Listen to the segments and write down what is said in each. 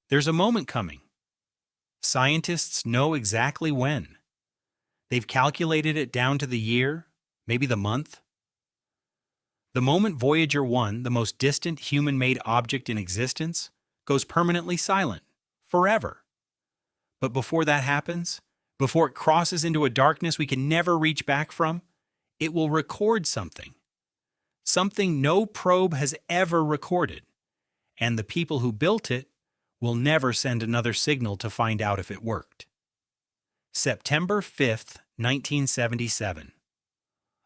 There's a moment coming. Scientists know exactly when. They've calculated it down to the year, maybe the month. The moment Voyager 1, the most distant human-made object in existence, goes permanently silent, forever. But before that happens, before it crosses into a darkness we can never reach back from, it will record something. Something no probe has ever recorded. And the people who built it will never send another signal to find out if it worked. September 5th, 1977.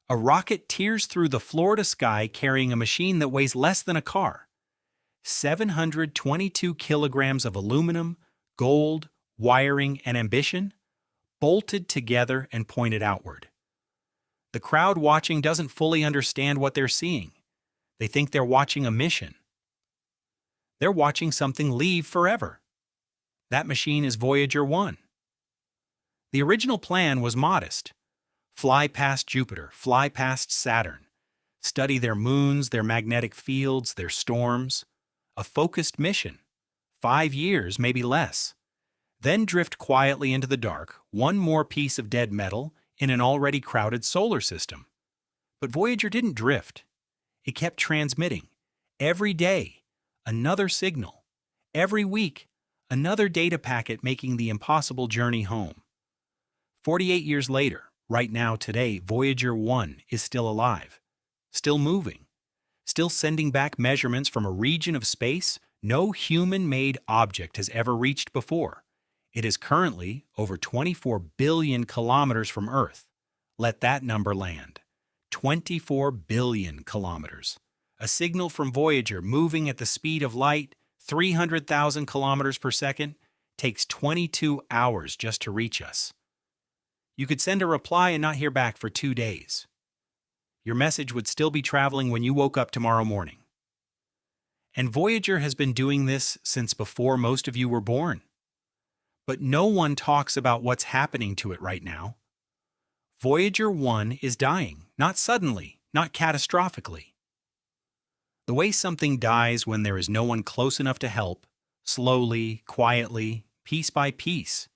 A rocket tears through the Florida sky carrying a machine that weighs less than a car. 722 kilograms of aluminum, gold, wiring, and ambition, bolted together and pointed outward. The crowd watching doesn't fully understand what they're seeing. They think they're watching a mission. They're watching something leave forever. That machine is Voyager 1. The original plan was modest. Fly past Jupiter, fly past Saturn, study their moons, their magnetic fields, their storms. A focused mission. 5 years, maybe less. Then drift quietly into the dark, one more piece of dead metal in an already crowded solar system. But Voyager didn't drift. It kept transmitting. Every day, another signal. Every week, another data packet making the impossible journey home. 48 years later, right now today, Voyager 1 is still alive, still moving, still sending back measurements from a region of space no human-made object has ever reached before. It is currently over 24 billion kilometers from Earth. Let that number land. 24 billion kilometers. A signal from Voyager moving at the speed of light, 300,000 kilometers per second, takes 22 hours just to reach us. You could send a reply and not hear back for 2 days. Your message would still be traveling when you woke up tomorrow morning. And Voyager has been doing this since before most of you were born. But no one talks about what's happening to it right now. Voyager 1 is dying, not suddenly, not catastrophically. The way something dies when there is no one close enough to help, slowly, quietly, piece by piece.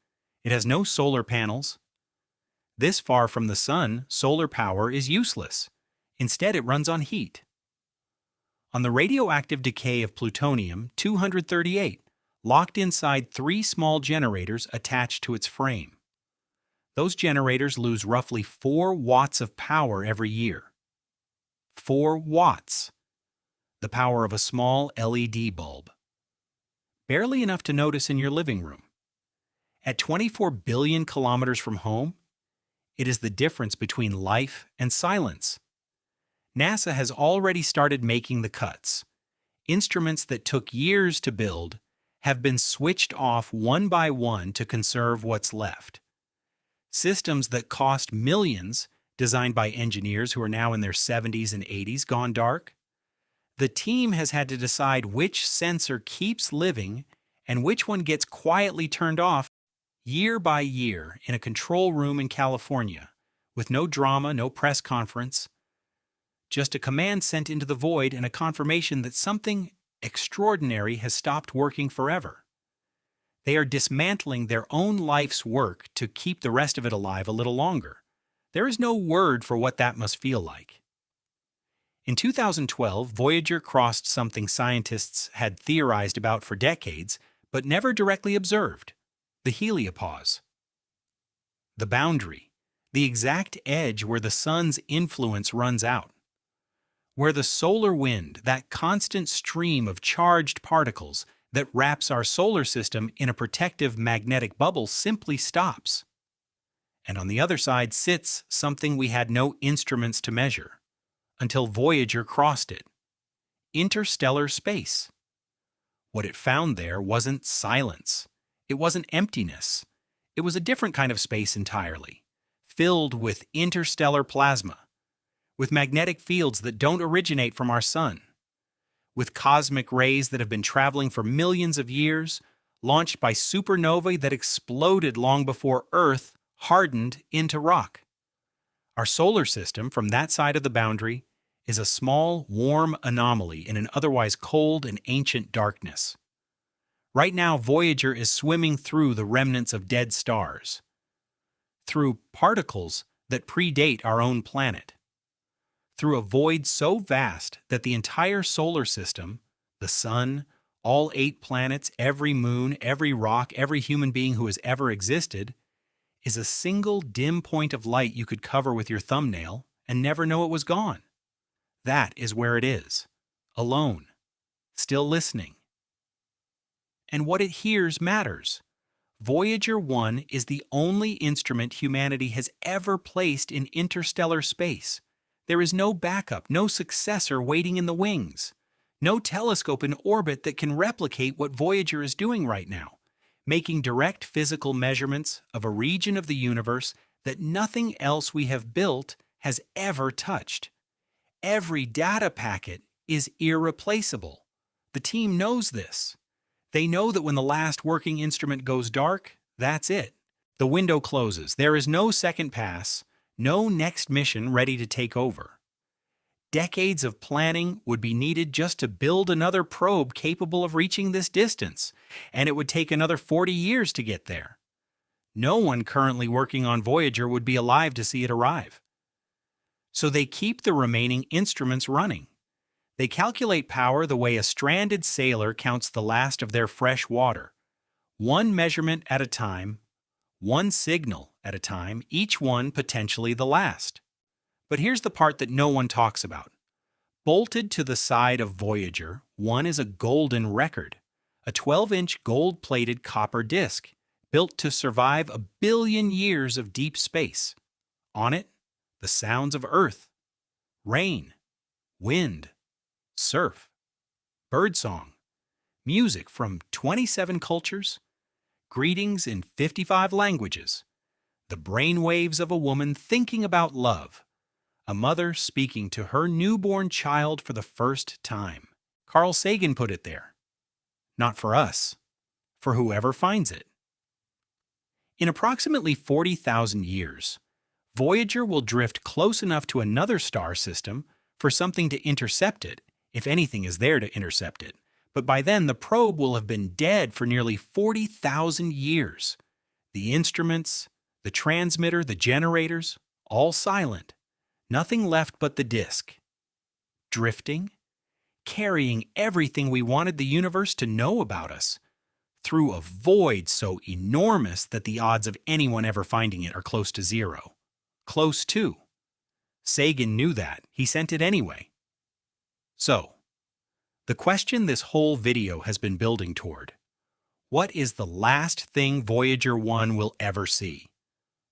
It has no solar panels. This far from the sun, solar power is useless. Instead, it runs on heat. On the radioactive decay of plutonium-238, locked inside 3 small generators attached to its frame. Those generators lose roughly 4 watts of power every year. 4 watts. The power of a small LED bulb. Barely enough to notice in your living room. At 24 billion kilometers from home, it is the difference between life and silence. NASA has already started making the cuts. Instruments that took years to build have been switched off one by one to conserve what's left. Systems that cost millions, designed by engineers who are now in their 70s and 80s, gone dark. The team has had to decide which sensor keeps living and which one gets quietly turned off year by year in a control room in California, with no drama, no press conference, just a command sent into the void and a confirmation that something extraordinary has stopped working forever. They are dismantling their own life's work to keep the rest of it alive a little longer. There is no word for what that must feel like. In 2012, Voyager crossed something scientists had theorized about for decades, but never directly observed: the heliopause. The boundary, the exact edge where the sun's influence runs out. Where the solar wind, that constant stream of charged particles that wraps our solar system in a protective magnetic bubble, simply stops. And on the other side sits something we had no instruments to measure, until Voyager crossed it: interstellar space. What it found there wasn't silence. It wasn't emptiness. It was a different kind of space entirely, filled with interstellar plasma, with magnetic fields that don't originate from our sun, with cosmic rays that have been traveling for millions of years, launched by supernovae that exploded long before Earth hardened into rock. Our solar system, from that side of the boundary, is a small, warm anomaly in an otherwise cold and ancient darkness. Right now, Voyager is swimming through the remnants of dead stars, through particles that predate our own planet, through a void so vast that the entire solar system, the sun, all 8 planets, every moon, every rock, every human being who has ever existed, is a single dim point of light you could cover with your thumbnail and never know it was gone. That is where it is, alone, still listening. And what it hears matters. Voyager 1 is the only instrument humanity has ever placed in interstellar space. There is no backup, no successor waiting in the wings, no telescope in orbit that can replicate what Voyager is doing right now, making direct physical measurements of a region of the universe that nothing else we have built has ever touched. Every data packet is irreplaceable. The team knows this. They know that when the last working instrument goes dark, that's it. The window closes. There is no second pass, no next mission ready to take over. Decades of planning would be needed just to build another probe capable of reaching this distance, and it would take another 40 years to get there. No one currently working on Voyager would be alive to see it arrive. So they keep the remaining instruments running. They calculate power the way a stranded sailor counts the last of their fresh water. One measurement at a time, one signal at a time, each one potentially the last. But here's the part that no one talks about. Bolted to the side of Voyager 1 is a golden record, a 12-inch gold-plated copper disc, built to survive 1 billion years of deep space. On it, the sounds of Earth, rain, wind, surf, birdsong, music from 27 cultures, greetings in 55 languages, the brainwaves of a woman thinking about love, a mother speaking to her newborn child for the first time. Carl Sagan put it there. Not for us, for whoever finds it. In approximately 40,000 years, Voyager will drift close enough to another star system for something to intercept it, if anything is there to intercept it. But by then, the probe will have been dead for nearly 40,000 years. The instruments, the transmitter, the generators, all silent. Nothing left but the disk. Drifting, carrying everything we wanted the universe to know about us, through a void so enormous that the odds of anyone ever finding it are close to zero. Close to. Sagan knew that. He sent it anyway. So, the question this whole video has been building toward: what is the last thing Voyager 1 will ever see?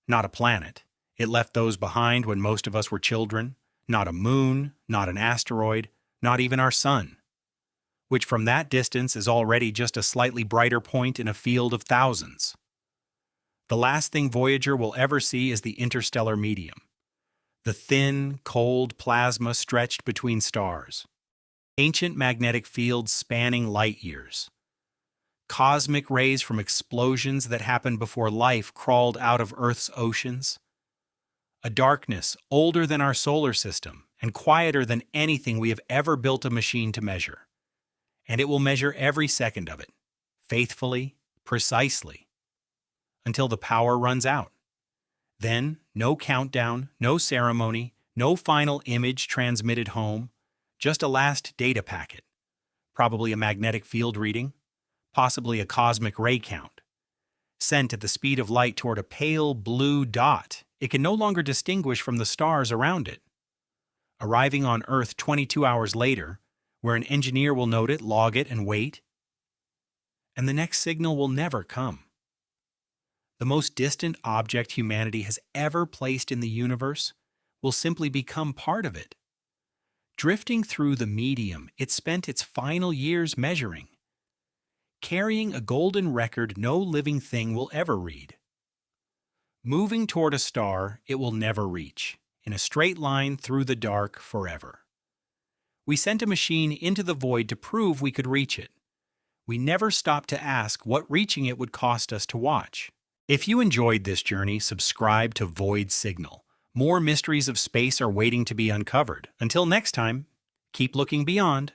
Not a planet. It left those behind when most of us were children. Not a moon, not an asteroid, not even our sun, which from that distance is already just a slightly brighter point in a field of thousands. The last thing Voyager will ever see is the interstellar medium, the thin, cold plasma stretched between stars, ancient magnetic fields spanning light years, cosmic rays from explosions that happened before life crawled out of Earth's oceans, a darkness older than our solar system and quieter than anything we have ever built a machine to measure. And it will measure every second of it, faithfully, precisely, until the power runs out. Then, no countdown, no ceremony, no final image transmitted home, just a last data packet, probably a magnetic field reading, possibly a cosmic ray count, sent at the speed of light toward a pale blue dot it can no longer distinguish from the stars around it. Arriving on Earth 22 hours later, where an engineer will note it, log it, and wait, and the next signal will never come. The most distant object humanity has ever placed in the universe will simply become part of it. Drifting through the medium it spent its final years measuring, carrying a golden record no living thing will ever read. Moving toward a star it will never reach, in a straight line through the dark forever. We sent a machine into the void to prove we could reach it. We never stopped to ask what reaching it would cost us to watch. If you enjoyed this journey, subscribe to Void Signal. More mysteries of space are waiting to be uncovered. Until next time, keep looking beyond.